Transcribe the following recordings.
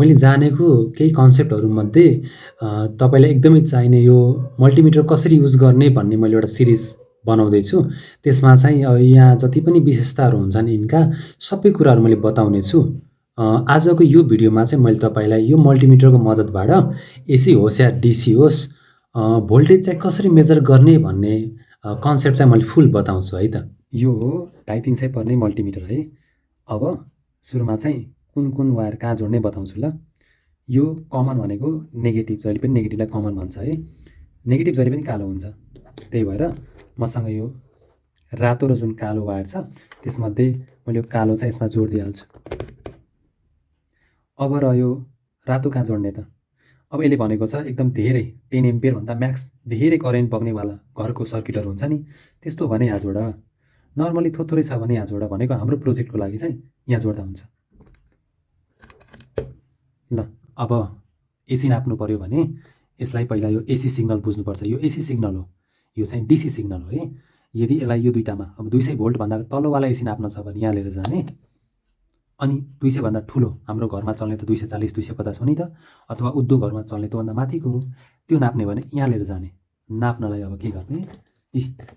मैले जानेको केही कन्सेप्टहरूमध्ये तपाईँलाई एकदमै चाहिने यो मल्टिमिटर कसरी युज गर्ने भन्ने मैले एउटा सिरिज बनाउँदैछु। त्यसमा चाहिँ यहाँ जति पनि विशेषताहरू हुन्छन् यिनका सबै कुराहरू मैले बताउने छु। आजको यो भिडियोमा चाहिँ मैले तपाईँलाई यो मल्टिमिटरको मद्दतबाट एसी होस् या डिसी होस् भोल्टेज चाहिँ कसरी मेजर गर्ने भन्ने कन्सेप्ट चाहिँ मैले फुल बताउँछु है त। यो हो 2.5 सय पर्ने मल्टिमिटर है। अब सुरुमा चाहिँ कुन वायर कहाँ जोड्ने बताउँछु ल। यो कमन भनेको नेगेटिभ, जहिले पनि नेगेटिभलाई कमन भन्छ है। नेगेटिभ जहिले पनि कालो हुन्छ, त्यही भएर मसँग यो रातो र जुन कालो वायर छ त्यसमध्ये मैले यो कालो चाहिँ यसमा जोडिदिइहाल्छु। अब रह्यो रातो कहाँ जोड्ने त। अब यसले भनेको छ एकदम धेरै 10 एम्पियर भन्दा म्याक्स धेरै करेन्ट बग्नेवाला घरको सर्किटहरू हुन्छ नि, त्यस्तो भने यहाँ जोड। नर्मली थोरै छ भने यहाँ जोड भनेको हाम्रो प्रोजेक्टको लागि चाहिँ यहाँ जोड्दा हुन्छ। ल अब एसी नाप्नु पर्यो भने यसलाई पहिला यो एसी सिग्नल बुझ्नुपर्छ। यो एसी सिग्नल हो, यो चाहिँ डिसी सिग्नल हो है। यदि यसलाई यो दुईटामा अब 200 भोल्ट भन्दा तल्लोवाला एसी नाप्न छ भने यहाँ लिएर जाने, अनि 200 भन्दा ठुलो हाम्रो घरमा चल्ने त 240 250 हो नि त, अथवा उद्धो घरमा चल्ने त्योभन्दा माथिको हो, त्यो नाप्ने भने यहाँ लिएर जाने। नाप्नलाई अब के गर्ने,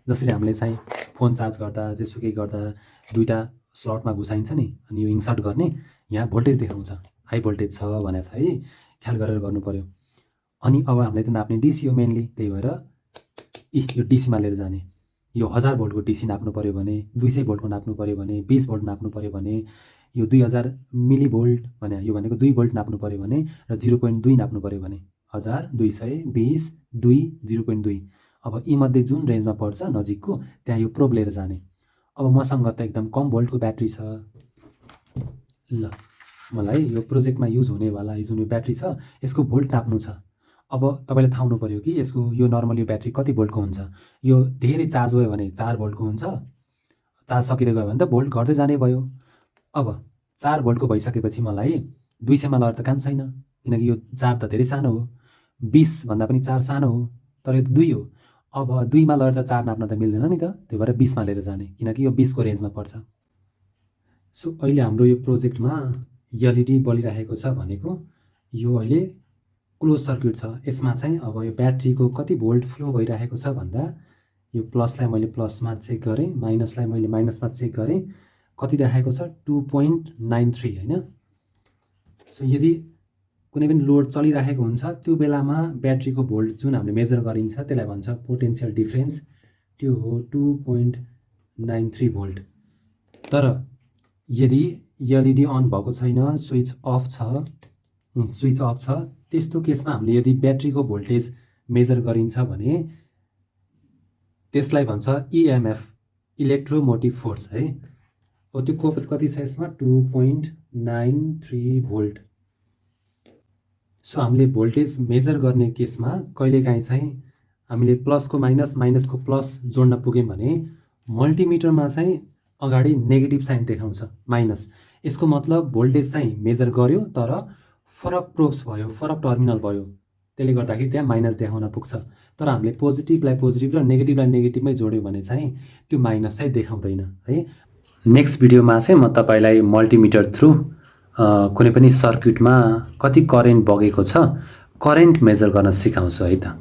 जसरी हामीले चाहिँ फोन चार्ज गर्दा जेसुकै गर्दा दुईटा स्लटमा घुसाइन्छ नि, अनि यो इन्सर्ट गर्ने, यहाँ भोल्टेज देखाउँछ हाई भोल्टेज छ भनेको छ है, ख्याल गरेर गर्नु पर्यो। अनि अब हामीले त नाप्ने डिसी हो मेनली, त्यही भएर यो डिसीमा लिएर जाने। यो 1000 भोल्टको डिसी नाप्नु पर्यो भने, 200 भोल्टको नाप्नु पर्यो भने, 20 भोल्ट नाप्नु पर्यो भने, यो 2000 मिली भोल्ट भने यो भनेको 2 भोल्ट नाप्नु पर्यो भने र 0.2 नाप्नु पर्यो भने 1000 200 20 2 0.2। अब यीमध्ये जुन रेन्जमा पर्छ नजिकको त्यहाँ यो प्रोब लिएर जाने। अब मसँग त एकदम कम भोल्टको ब्याट्री छ, ल मलाई यो प्रोजेक्टमा युज हुनेवाला जुन यो ब्याट्री छ यसको भोल्ट नाप्नु छ। अब तपाईँले थाहा हुनु पर्यो कि यसको यो नर्मल यो ब्याट्री कति भोल्टको हुन्छ। यो धेरै चार्ज भयो भने 4 भोल्टको हुन्छ, चार्ज सकिँदै गयो भने त भोल्ट घट्दै जाने भयो। अब 4 भोल्टको भइसकेपछि मलाई 200 मा लगेर त काम छैन, किनकि यो 4 त धेरै सानो हो, 20 भन्दा पनि 4 सानो हो, तर यो 2 हो। अब 2 मा लगेर त 4 नाप्न त मिल्दैन नि त, त्यही भएर 20 मा लिएर जाने, किनकि यो 20 को रेन्जमा पर्छ। सो अहिले हाम्रो यो प्रोजेक्टमा एलइडी बलिरहेको छ भनेको यो अहिले क्लोज सर्किट छ। यसमा चाहिँ अब यो ब्याट्रीको कति भोल्ट फ्लो भइरहेको छ भन्दा यो प्लसलाई मैले प्लसमा चेक गरेँ, माइनसलाई मैले माइनसमा चेक गरेँ, कति देखाएको छ 2.93 होइन। सो यदि कुनै पनि लोड चलिरहेको हुन्छ त्यो बेलामा ब्याट्रीको भोल्ट जुन हामीले मेजर गरिन्छ त्यसलाई भन्छ पोटेन्सियल डिफरेन्स, त्यो हो 2.93 भोल्ट। तर यदि एलइडी अन भएको छैन, स्विच अफ छ, त्यस्तो केसमा हामीले यदि ब्याट्रीको भोल्टेज मेजर गरिन्छ भने त्यसलाई भन्छ इएमएफ, इलेक्ट्रोमोटिभ फोर्स है। अब त्यो कति छ यसमा 2.93 भोल्ट। सो हामीले भोल्टेज मेजर गर्ने केसमा कहिलेकाहीँ चाहिँ हामीले प्लसको माइनस माइनसको प्लस जोड्न पुग्यौँ भने मल्टिमिटरमा चाहिँ अगाडि नेगेटिभ साइन देखाउँछ माइनस। यसको मतलब भोल्टेज चाहिँ मेजर गर्यो तर फरक प्रोब्स भयो, फरक टर्मिनल भयो, त्यसले गर्दाखेरि त्यहाँ माइनस देखाउन पुग्छ। तर हामीले पोजिटिभलाई पोजिटिभ र नेगेटिभलाई नेगेटिभमै जोड्यौँ भने चाहिँ त्यो माइनस चाहिँ देखाउँदैन है। नेक्स्ट भिडियोमा चाहिँ म तपाईँलाई मल्टिमिटर थ्रु कुनै पनि सर्किटमा कति करेन्ट बगेको छ, करेन्ट मेजर गर्न सिकाउँछु है त।